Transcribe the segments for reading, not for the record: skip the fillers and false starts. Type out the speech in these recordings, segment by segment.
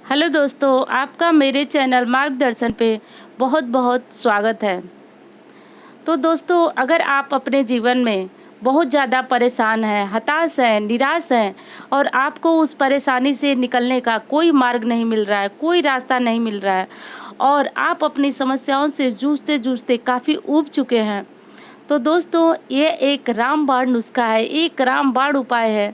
Hello दोस्तों, आपका मेरे चैनल मार्गदर्शन पे बहुत बहुत स्वागत है। तो दोस्तों, अगर आप अपने जीवन में बहुत ज़्यादा परेशान हैं, हताश हैं, निराश हैं और आपको उस परेशानी से निकलने का कोई मार्ग नहीं मिल रहा है, कोई रास्ता नहीं मिल रहा है और आप अपनी समस्याओं से जूझते जूझते काफ़ी ऊब चुके हैं, तो दोस्तों ये एक रामबाण नुस्खा है, एक रामबाण उपाय है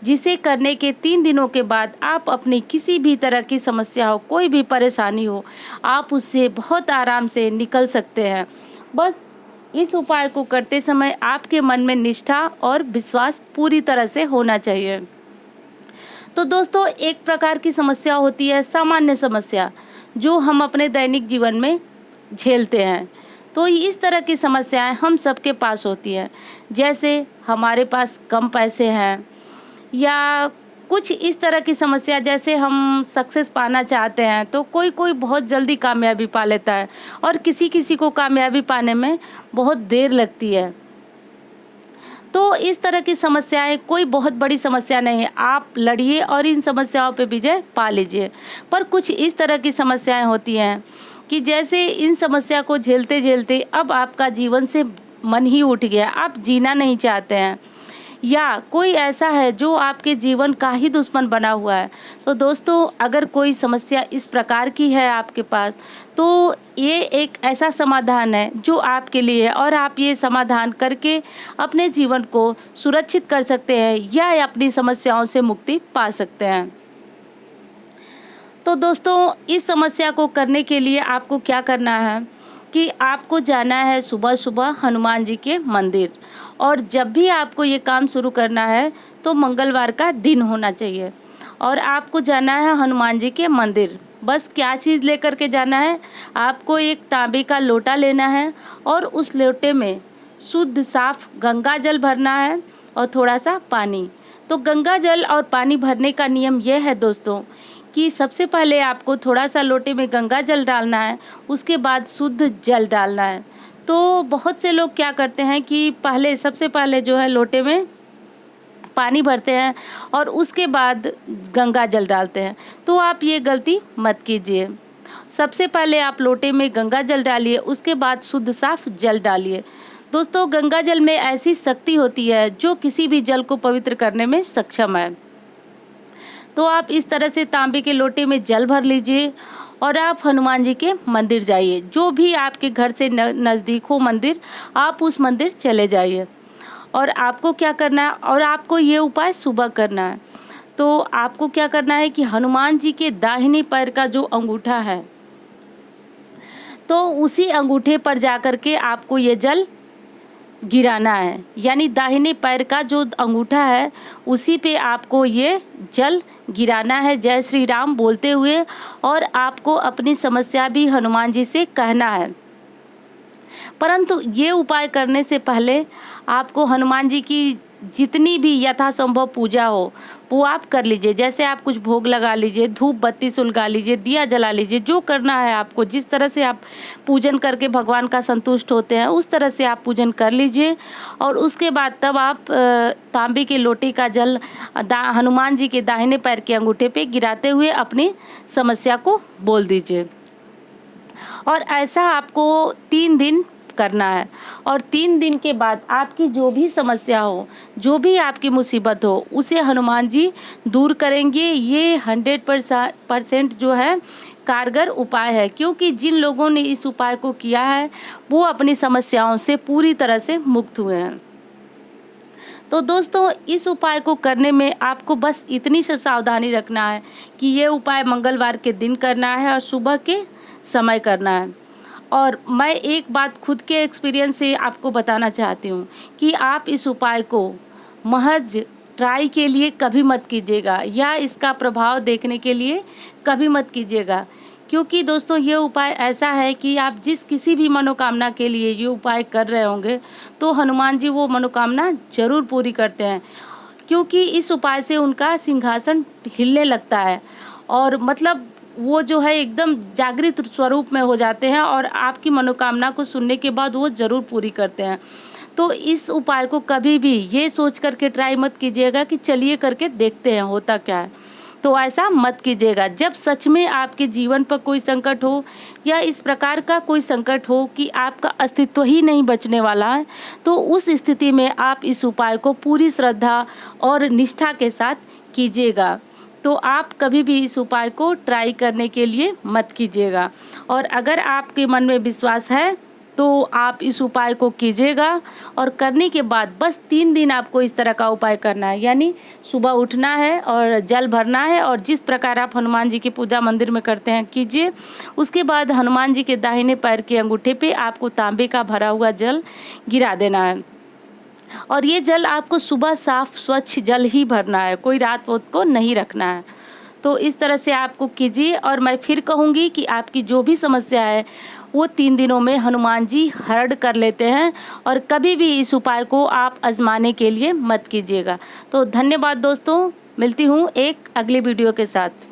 जिसे करने के 3 दिनों के बाद आप अपनी किसी भी तरह की समस्या हो, कोई भी परेशानी हो, आप उससे बहुत आराम से निकल सकते हैं। बस इस उपाय को करते समय आपके मन में निष्ठा और विश्वास पूरी तरह से होना चाहिए। तो दोस्तों, एक प्रकार की समस्या होती है सामान्य समस्या, जो हम अपने दैनिक जीवन में झेलते हैं। तो इस तरह की समस्याएं हम सबके पास होती हैं, जैसे हमारे पास कम पैसे हैं या कुछ इस तरह की समस्या, जैसे हम सक्सेस पाना चाहते हैं तो कोई कोई बहुत जल्दी कामयाबी पा लेता है और किसी किसी को कामयाबी पाने में बहुत देर लगती है। तो इस तरह की समस्याएं कोई बहुत बड़ी समस्या नहीं है, आप लड़िए और इन समस्याओं पे विजय पा लीजिए। पर कुछ इस तरह की समस्याएं होती हैं कि जैसे इन समस्या को झेलते झेलते अब आपका जीवन से मन ही उठ गया, आप जीना नहीं चाहते हैं, या कोई ऐसा है जो आपके जीवन का ही दुश्मन बना हुआ है। तो दोस्तों, अगर कोई समस्या इस प्रकार की है आपके पास, तो ये एक ऐसा समाधान है जो आपके लिए है और आप ये समाधान करके अपने जीवन को सुरक्षित कर सकते हैं या अपनी समस्याओं से मुक्ति पा सकते हैं। तो दोस्तों, इस समस्या को करने के लिए आपको क्या करना है कि आपको जाना है सुबह सुबह हनुमान जी के मंदिर, और जब भी आपको ये काम शुरू करना है तो मंगलवार का दिन होना चाहिए और आपको जाना है हनुमान जी के मंदिर। बस क्या चीज़ लेकर के जाना है, आपको एक तांबे का लोटा लेना है और उस लोटे में शुद्ध साफ गंगा जल भरना है और थोड़ा सा पानी। तो गंगा जल और पानी भरने का नियम यह है दोस्तों कि सबसे पहले आपको थोड़ा सा लोटे में गंगा जल डालना है, उसके बाद शुद्ध जल डालना है। तो बहुत से लोग क्या करते हैं कि सबसे पहले जो है लोटे में पानी भरते हैं और उसके बाद गंगा जल डालते हैं। तो आप ये गलती मत कीजिए। सबसे पहले आप लोटे में गंगा जल डालिए, उसके बाद शुद्ध साफ जल डालिए। दोस्तों, गंगा जल में ऐसी शक्ति होती है जो किसी भी जल को पवित्र करने में सक्षम है। तो आप इस तरह से तांबे के लोटे में जल भर लीजिए और आप हनुमान जी के मंदिर जाइए। जो भी आपके घर से नज़दीक हो मंदिर, आप उस मंदिर चले जाइए। और आपको क्या करना है, और आपको ये उपाय सुबह करना है। तो आपको क्या करना है कि हनुमान जी के दाहिने पैर का जो अंगूठा है, तो उसी अंगूठे पर जा कर के आपको ये जल गिराना है। यानी दाहिने पैर का जो अंगूठा है उसी पे आपको ये जल गिराना है, जय श्री राम बोलते हुए, और आपको अपनी समस्या भी हनुमान जी से कहना है। परंतु ये उपाय करने से पहले आपको हनुमान जी की जितनी भी यथासंभव पूजा हो वो आप कर लीजिए। जैसे आप कुछ भोग लगा लीजिए, धूप बत्ती सुलगा लीजिए, दिया जला लीजिए, जो करना है आपको, जिस तरह से आप पूजन करके भगवान का संतुष्ट होते हैं उस तरह से आप पूजन कर लीजिए। और उसके बाद तब आप तांबे के लोटे का जल हनुमान जी के दाहिने पैर के अंगूठे पे गिराते हुए अपनी समस्या को बोल दीजिए। और ऐसा आपको 3 दिन करना है और 3 दिन के बाद आपकी जो भी समस्या हो, जो भी आपकी मुसीबत हो, उसे हनुमान जी दूर करेंगे। ये 100% जो है कारगर उपाय है, क्योंकि जिन लोगों ने इस उपाय को किया है वो अपनी समस्याओं से पूरी तरह से मुक्त हुए हैं। तो दोस्तों, इस उपाय को करने में आपको बस इतनी सी सावधानी रखना है कि ये उपाय मंगलवार के दिन करना है और सुबह के समय करना है। और मैं एक बात खुद के एक्सपीरियंस से आपको बताना चाहती हूँ कि आप इस उपाय को महज ट्राई के लिए कभी मत कीजिएगा या इसका प्रभाव देखने के लिए कभी मत कीजिएगा, क्योंकि दोस्तों ये उपाय ऐसा है कि आप किसी भी मनोकामना के लिए ये उपाय कर रहे होंगे तो हनुमान जी वो मनोकामना जरूर पूरी करते हैं, क्योंकि इस उपाय से उनका सिंहासन हिलने लगता है और मतलब वो जो है एकदम जागृत स्वरूप में हो जाते हैं और आपकी मनोकामना को सुनने के बाद वो ज़रूर पूरी करते हैं। तो इस उपाय को कभी भी ये सोच करके ट्राई मत कीजिएगा कि चलिए करके देखते हैं होता क्या है, तो ऐसा मत कीजिएगा। जब सच में आपके जीवन पर कोई संकट हो या इस प्रकार का कोई संकट हो कि आपका अस्तित्व ही नहीं बचने वाला है, तो उस स्थिति में आप इस उपाय को पूरी श्रद्धा और निष्ठा के साथ कीजिएगा। तो आप कभी भी इस उपाय को ट्राई करने के लिए मत कीजिएगा। और अगर आपके मन में विश्वास है तो आप इस उपाय को कीजिएगा। और करने के बाद बस 3 दिन आपको इस तरह का उपाय करना है, यानी सुबह उठना है और जल भरना है, और जिस प्रकार आप हनुमान जी की पूजा मंदिर में करते हैं कीजिए। उसके बाद हनुमान जी के दाहिने पैर के अंगूठे पे आपको तांबे का भरा हुआ जल गिरा देना है, और ये जल आपको सुबह साफ स्वच्छ जल ही भरना है, कोई रात वोत को नहीं रखना है। तो इस तरह से आपको कीजिए। और मैं फिर कहूँगी कि आपकी जो भी समस्या है वो 3 दिनों में हनुमान जी हरण कर लेते हैं, और कभी भी इस उपाय को आप आजमाने के लिए मत कीजिएगा। तो धन्यवाद दोस्तों, मिलती हूँ एक अगली वीडियो के साथ।